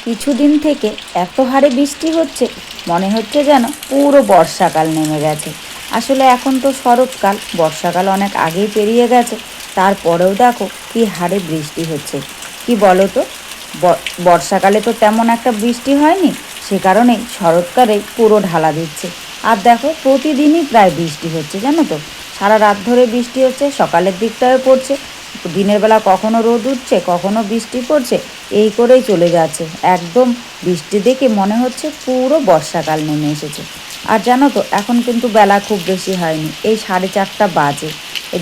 কিছুদিন থেকে এত হারে বৃষ্টি হচ্ছে, মনে হচ্ছে যেন পুরো বর্ষাকাল নেমে গেছে। আসলে এখন তো শরৎকাল, বর্ষাকাল অনেক আগেই পেরিয়ে গেছে। তারপরেও দেখো কি হারে বৃষ্টি হচ্ছে। কি বলো তো, বর্ষাকালে তো তেমন একটা বৃষ্টি হয়নি, সে কারণেই শরৎকালে পুরো ঢালা দিচ্ছে। আর দেখো প্রতিদিনই প্রায় বৃষ্টি হচ্ছে, জানো তো। সারা রাত ধরে বৃষ্টি হচ্ছে, সকালের দিকটায় পড়ছে, দিনের বেলা কখনো রোদ উঠছে, কখনো বৃষ্টি পড়ছে, এই করেই চলে যাচ্ছে। একদম বৃষ্টি দেখে মনে হচ্ছে পুরো বর্ষাকাল নেমে এসেছে। আর জানো তো এখন কিন্তু বেলা খুব বেশি হয়নি, এই 4:30 বাজে।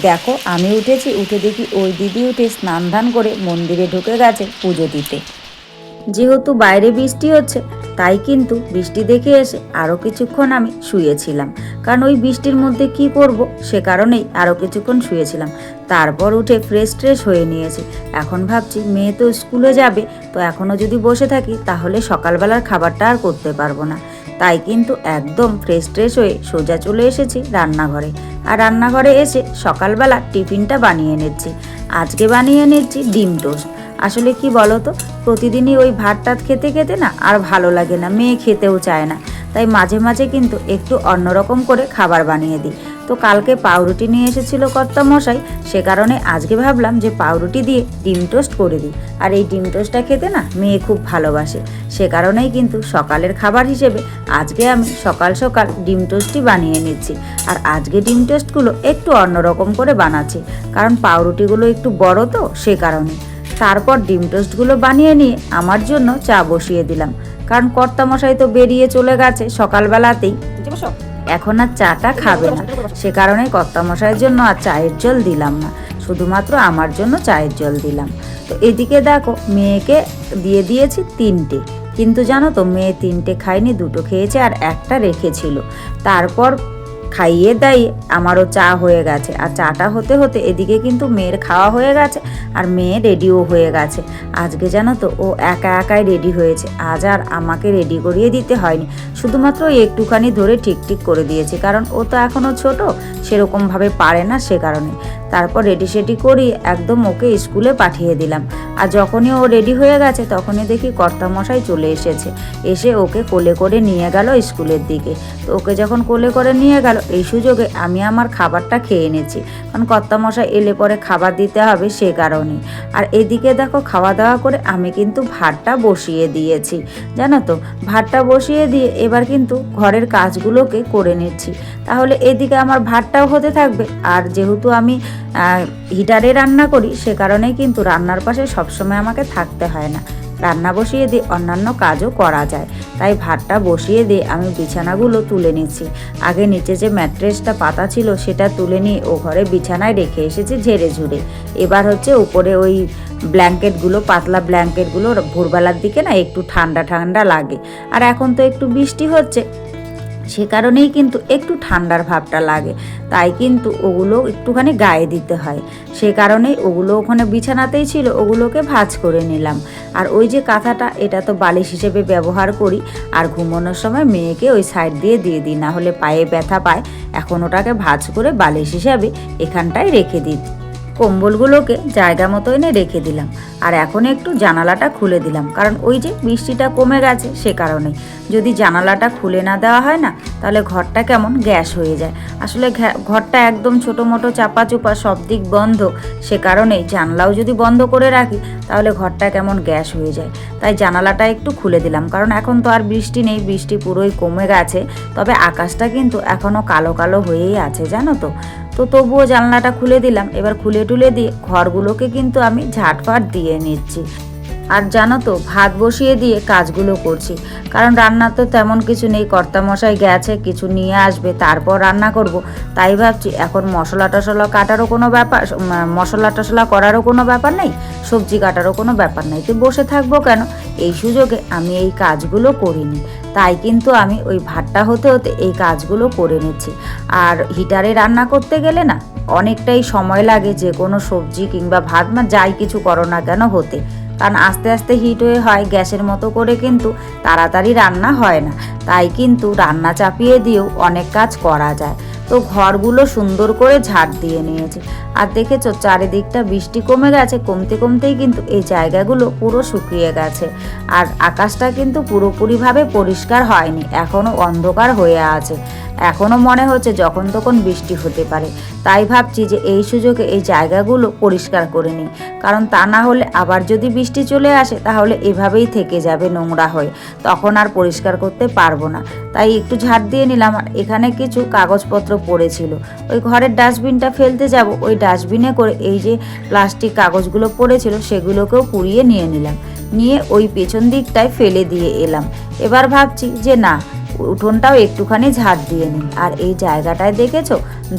দেখো আমি উঠেছি, উঠে দেখি ওই দিদি উঠে স্নান ধান করে মন্দিরে ঢুকে গেছে পুজো দিতে। যেহেতু বাইরে বৃষ্টি হচ্ছে, তাই কিন্তু বৃষ্টি দেখে এসে আরও কিছুক্ষণ আমি শুয়েছিলাম। কারণ ওই বৃষ্টির মধ্যে কি করব, সে কারণেই আরও কিছুক্ষণ শুয়েছিলাম। তারপর উঠে ফ্রেশ হয়ে নিয়েছি। এখন ভাবছি মেয়ে তো স্কুলে যাবে, তো এখনও যদি বসে থাকি তাহলে সকালবেলার খাবারটা আর করতে পারবো না। তাই কিন্তু একদম ফ্রেশ হয়ে সোজা চলে এসেছি রান্নাঘরে। আর রান্নাঘরে এসে সকালবেলা টিফিনটা বানিয়ে নিচ্ছি। আজকে বানিয়ে নিচ্ছি ডিম টোস্ট। আসলে কি বলো তো, প্রতিদিনই ওই ভাত টাত খেতে খেতে না আর ভালো লাগে না, মেয়ে খেতেও চায় না। তাই মাঝে মাঝে কিন্তু একটু অন্যরকম করে খাবার বানিয়ে দিই। তো কালকে পাউরুটি নিয়ে এসেছিল কর্তামশাই, সে কারণে আজকে ভাবলাম যে পাউরুটি দিয়ে ডিম টোস্ট করে দিই। আর এই ডিম টোস্টটা খেতে না মেয়ে খুব ভালোবাসে, সে কারণেই কিন্তু সকালের খাবার হিসেবে আজকে আমি সকাল সকাল ডিম টোস্টই বানিয়ে নিচ্ছি। আর আজকে ডিম টোস্টগুলো একটু অন্যরকম করে বানাচ্ছি, কারণ পাউরুটিগুলো একটু বড় তো, সে কারণে। তারপর ডিম টোস্টগুলো বানিয়ে নিয়ে আমার জন্য চা বসিয়ে দিলাম, কারণ কর্তামশাই তো বেরিয়ে চলে গেছে সকালবেলাতেই, এখন আর চাটা খাবে না। সে কারণে কর্তামশাইয়ের জন্য আর চায়ের জল দিলাম না, শুধুমাত্র আমার জন্য চায়ের জল দিলাম। তো এদিকে দেখো মেয়েকে দিয়ে দিয়েছি 3টে, কিন্তু জানো তো মেয়ে 3টে খায়নি, 2টো খেয়েছে আর একটা রেখেছিল। তারপর খাইয়ে দাইয়ে আমারও চা হয়ে গেছে। আর চাটা হতে হতে এদিকে কিন্তু মেয়ের খাওয়া হয়ে গেছে, আর মেয়ে রেডিও হয়ে গেছে। আজকে জানো তো ও একাই রেডি হয়েছে, আজ আর আমাকে রেডি করিয়ে দিতে হয়নি, শুধুমাত্র একটুখানি ধরে ঠিক করে দিয়েছে, কারণ ও তো এখনও ছোট, সেরকমভাবে পারে না, সে কারণে। তারপর রেডি করি একদম ওকে স্কুলে পাঠিয়ে দিলাম। আর যখনই ও রেডি হয়ে গেছে তখনই দেখি কর্তামশাই চলে এসেছে, এসে ওকে কোলে করে নিয়ে গেল স্কুলের দিকে। তো ওকে যখন কোলে করে নিয়ে গেল, এই সুযোগে আমি আমার খাবারটা খেয়ে নিয়েছি, কারণ কর্তামশাই এলে পরে খাবার দিতে হবে, সে কারণে। আর এদিকে দেখো খাওয়া দাওয়া করে আমি কিন্তু ভাতটা বসিয়ে দিয়েছি, জানো তো। ভাতটা বসিয়ে দিয়ে এবার কিন্তু ঘরের কাজগুলোকে করে নিচ্ছি, তাহলে এদিকে আমার ভাতটাও হতে থাকবে। আর যেহেতু আমি হিটারে রান্না করি, সে কারণেই কিন্তু রান্নার পাশে সবসময় আমাকে থাকতে হয় না, রান্না বসিয়ে দিয়ে অন্যান্য কাজও করা যায়। তাই ভাতটা বসিয়ে দিয়ে আমি বিছানাগুলো তুলে নিচ্ছি। আগে নিচে যে ম্যাট্রেসটা পাতা ছিল সেটা তুলে নিয়ে ও ঘরে বিছানায় রেখে এসেছি ঝেড়ে ঝুড়ে। এবার হচ্ছে উপরে ওই ব্ল্যাঙ্কেটগুলো, পাতলা ব্ল্যাঙ্কেটগুলো ভোরবেলার দিকে না একটু ঠান্ডা লাগে, আর এখন তো একটু বৃষ্টি হচ্ছে, সে কারণেই কিন্তু একটু ঠান্ডার ভাবটা লাগে, তাই কিন্তু ওগুলো একটুখানি গায়ে দিতে হয়। সে কারণেই ওগুলো ওখানে বিছানাতেই ছিল, ওগুলোকে ভাঁজ করে নিলাম। আর ওই যে কাঁথাটা, এটা তো বালিশ হিসেবে ব্যবহার করি, আর ঘুমানোর সময় মেয়েকে ওই সাইড দিয়ে দিই, না হলে পায়ে ব্যথা পায়। এখন ওটাকে ভাঁজ করে বালিশ হিসাবে এখানটায় রেখে দিই। কম্বলগুলোকে জায়গা মতো এনে রেখে দিলাম। আর এখন একটু জানালাটা খুলে দিলাম, কারণ ওই যে বৃষ্টিটা কমে গেছে, সে কারণে। যদি জানালাটা খুলে না দেওয়া হয় না, তাহলে ঘরটা কেমন গ্যাস হয়ে যায়। আসলে ঘরটা একদম ছোটো মোটো চাপা চুপা, সব দিক বন্ধ, সে কারণেই জানলাও যদি বন্ধ করে রাখি তাহলে ঘরটা কেমন গ্যাস হয়ে যায়। তাই জানালাটা একটু খুলে দিলাম, কারণ এখন তো আর বৃষ্টি নেই, বৃষ্টি পুরোই কমে গেছে। তবে আকাশটা কিন্তু এখনও কালো হয়েই আছে, জানো তো। তো তবুও জানলাটা খুলে দিলাম। এবার খুলে টুলে দিয়ে ঘরগুলোকে কিন্তু আমি ঝাঁটফাট দিয়ে নিচ্ছি। আর জানো তো ভাত বসিয়ে দিয়ে কাজগুলো করছি, কারণ রান্না তো তেমন কিছু নেই, কর্তামশাই গেছে, কিছু নিয়ে আসবে তারপর রান্না করব। তাই ভাবছি এখন মশলা টশলা কাটারও কোনো ব্যাপার, মশলা টশলা করারও কোনো ব্যাপার নেই, সবজি কাটারও কোনো ব্যাপার নেই, তো বসে থাকবো কেন। এই সুযোগে আমি এই কাজগুলো করিনি, তাই কিন্তু আমি ওই ভাতটা হতে হতে এই কাজগুলো করে নিচ্ছি। আর হিটারে রান্না করতে গেলে না অনেকটাই সময় লাগে, যে কোনো সবজি কিংবা ভাত যাই কিছু করো না কেন হতে, কারণ আস্তে আস্তে হিট হয়ে হয়, গ্যাসের মতো করে কিন্তু তাড়াতাড়ি রান্না হয় না। তাই কিন্তু রান্না চাপিয়ে দিয়েও অনেক কাজ করা যায়। তো ঘরগুলো সুন্দর করে ঝাড় দিয়ে নিয়েছে। আর দেখেছো চারিদিকটা বৃষ্টি কমে গেছে, কমতে কমতেই কিন্তু এই জায়গাগুলো পুরো শুকিয়ে গেছে। আর আকাশটা কিন্তু পুরোপুরিভাবে পরিষ্কার হয়নি, এখনও অন্ধকার হয়ে আছে। এখনও মনে হচ্ছে যখন তখন বৃষ্টি হতে পারে। তাই ভাবছি যে এই সুযোগে এই জায়গাগুলো পরিষ্কার করে নিই, কারণ তা না হলে আবার যদি বৃষ্টি চলে আসে তাহলে এভাবেই থেকে যাবে নোংরা হয়ে, তখন আর পরিষ্কার করতে পারবো না। তাই একটু ঝাড় দিয়ে নিলাম। আর এখানে কিছু কাগজপত্র পড়েছিল, ওই ঘরের ডাস্টবিনটা ফেলতে যাব, ওই ডাস্টবিনে করে এই যে প্লাস্টিক কাগজগুলো পড়েছিল সেগুলোকেও পুড়িয়ে নিয়ে নিলাম, নিয়ে ওই পেছন দিকটায় ফেলে দিয়ে এলাম। এবার ভাবছি যে না, উঠোনটাও একটুখানি ঝাড় দিয়ে নিই। আর এই জায়গাটায় দেখেছো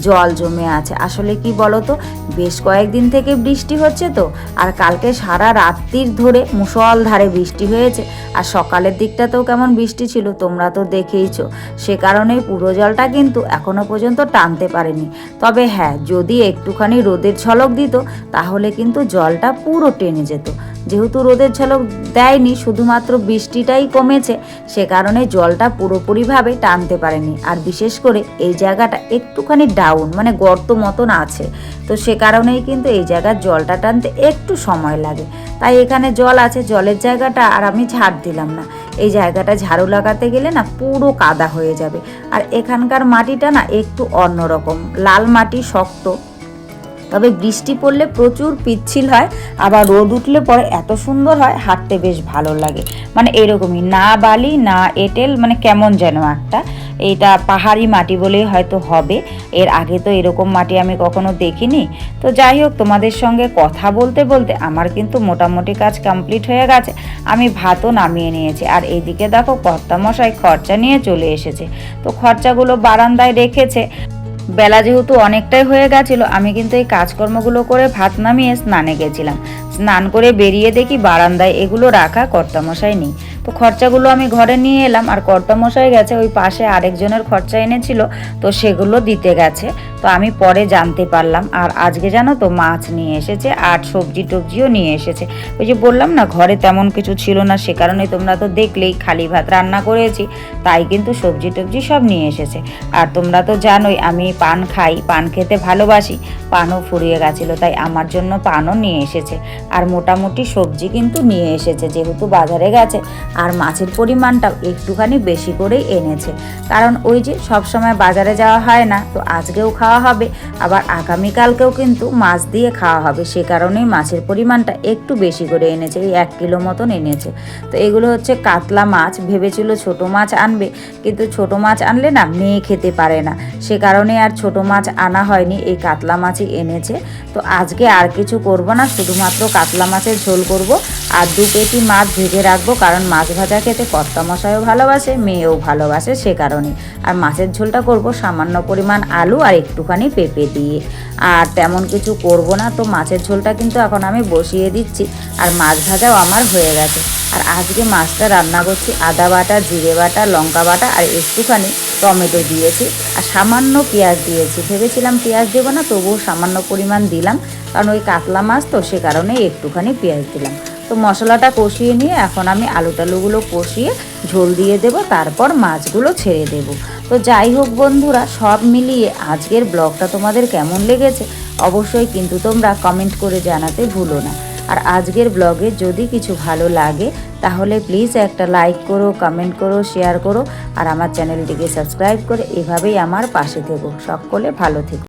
জল জমে আছে। আসলে কি বলতো, বেশ কয়েকদিন থেকে বৃষ্টি হচ্ছে তো, আর কালকে সারা রাত্রির ধরে মুষলধারে বৃষ্টি হয়েছে। আর সকালের দিকটাতেও কেমন বৃষ্টি ছিল তোমরা তো দেখেইছো। সে কারণেই পুরো জলটা কিন্তু এখনো পর্যন্ত টানতে পারেনি। তবে হ্যাঁ, যদি একটুখানি রোদের ঝলক দিত তাহলে কিন্তু জলটা পুরো টেনে যেত। যেহেতু রোদের ঝলক দেয়নি, শুধুমাত্র বৃষ্টিটাই কমেছে, সে কারণে জলটা পুরোপুরিভাবে টানতে পারেনি। আর বিশেষ করে এই জায়গাটা একটুখানি ডাউন, মানে গর্ত মতন আছে, তো সে কারণেই কিন্তু এই জায়গার জলটা টানতে একটু সময় লাগে। তাই এখানে জল আছে, জলের জায়গাটা আর আমি ঝাড় দিলাম না। এই জায়গাটা ঝাড়ু লাগাতে গেলে না পুরো কাদা হয়ে যাবে। আর এখানকার মাটিটা না একটু অন্যরকম, লাল মাটি, শক্ত। তবে বৃষ্টি পড়লে প্রচুর পিচ্ছিল হয়, আবার রোদ উঠলে পরে এত সুন্দর হয়, হাঁটতে বেশ ভালো লাগে। মানে এরকমই, না বালি না এঁটেল, মানে কেমন যেন একটা। এইটা পাহাড়ি মাটি বলেই হয়তো হবে, এর আগে তো এরকম মাটি আমি কখনো দেখিনি। তো যাই হোক, তোমাদের সঙ্গে কথা বলতে বলতে আমার কিন্তু মোটামুটি কাজ কমপ্লিট হয়ে গেছে। আমি ভাতও নামিয়ে নিয়েছি। আর এইদিকে দেখো কর্তামশাই খরচা নিয়ে চলে এসেছে। তো খরচাগুলো বারান্দায় রেখেছে। বেলা যেহেতু অনেকটাই হয়ে গেছিলো, আমি কিন্তু এই কাজকর্মগুলো করে ভাত নামিয়ে স্নানে গেছিলাম। স্নান করে বেরিয়ে দেখি বারান্দায় এগুলো রাখা, কর্তামশাই নেই। তো খরচাগুলো আমি ঘরে নিয়ে এলাম। আর কর্তামশাই গেছে ওই পাশে আরেকজনের খরচা এনেছিল, তো সেগুলো দিতে গেছে। তো আমি পরে জানতে পারলাম। আর আজকে জানো তো মাছ নিয়ে এসেছে, আর সবজি টবজিও নিয়ে এসেছে। ওই যে বললাম না ঘরে তেমন কিছু ছিল না, সে কারণে তোমরা তো দেখলেই খালি ভাত রান্না করেছি, তাই কিন্তু সবজি টবজি সব নিয়ে এসেছে। আর তোমরা তো জানোই আমি পান খাই, পান খেতে ভালোবাসি। পানও ফুরিয়ে গেছিলো, তাই আমার জন্য পানও নিয়ে এসেছে। আর মোটামুটি সবজি কিন্তু নিয়ে এসেছে, যেহেতু বাজারে গেছে। আর মাছের পরিমাণটাও একটুখানি বেশি করেই এনেছে, কারণ ওই যে সবসময় বাজারে যাওয়া হয় না, তো আজকেও খাওয়া হবে, আবার আগামীকালকেও কিন্তু মাছ দিয়ে খাওয়া হবে। সে কারণেই মাছের পরিমাণটা একটু বেশি করে এনেছে, এই 1 কিলো মতন এনেছে। তো এগুলো হচ্ছে কাতলা মাছ। ভেবেছিল ছোট মাছ আনবে, কিন্তু ছোট মাছ আনলে না মেয়ে খেতে পারে না, সে কারণে আর ছোট মাছ আনা হয়নি, এই কাতলা মাছই এনেছে। তো আজকে আর কিছু করব না, শুধুমাত্র কাতলা মাছের ঝোল করব। আর 2 পেটি মাছ ভেজে রাখবো, কারণ মাছ ভাজা খেতে কর্তামশাইও ভালোবাসে, মেয়েও ভালোবাসে, সে কারণে। আর মাছের ঝোলটা করব সামান্য পরিমাণ আলু আর একটুখানি পেঁপে দিয়ে। আর তেমন কিছু করব না। তো মাছের ঝোলটা কিন্তু এখন আমি বসিয়ে দিচ্ছি, আর মাছ ভাজাও আমার হয়ে গেছে। আর আজকে মাছটা রান্না করছি আদা বাটা, জিরে বাটা, লঙ্কা বাটা আর একটুখানি টমেটো দিয়েছি, আর সামান্য পেঁয়াজ দিয়েছি। ভেবেছিলাম পেঁয়াজ দেবো না, তবুও সামান্য পরিমাণ দিলাম, কারণ ওই কাতলা মাছ তো, সে কারণে একটুখানি পেঁয়াজ দিলাম। তো মশলাটা কষিয়ে নিয়ে এখন আমি আলু টালুগুলো কষিয়ে ঝোল দিয়ে দেব, তারপর মাছগুলো ছেড়ে দেব। তো যাই হোক বন্ধুরা, সব মিলিয়ে আজকের ব্লগটা তোমাদের কেমন লেগেছে অবশ্যই কিন্তু তোমরা কমেন্ট করে জানাতে ভুলো না। আর আজকের ব্লগে যদি কিছু ভালো লাগে তাহলে প্লিজ একটা লাইক করো, কমেন্ট করো, শেয়ার করো, আর আমার চ্যানেলটিকে সাবস্ক্রাইব করে এভাবেই আমার পাশে থেকো। সকলে ভালো থেকো।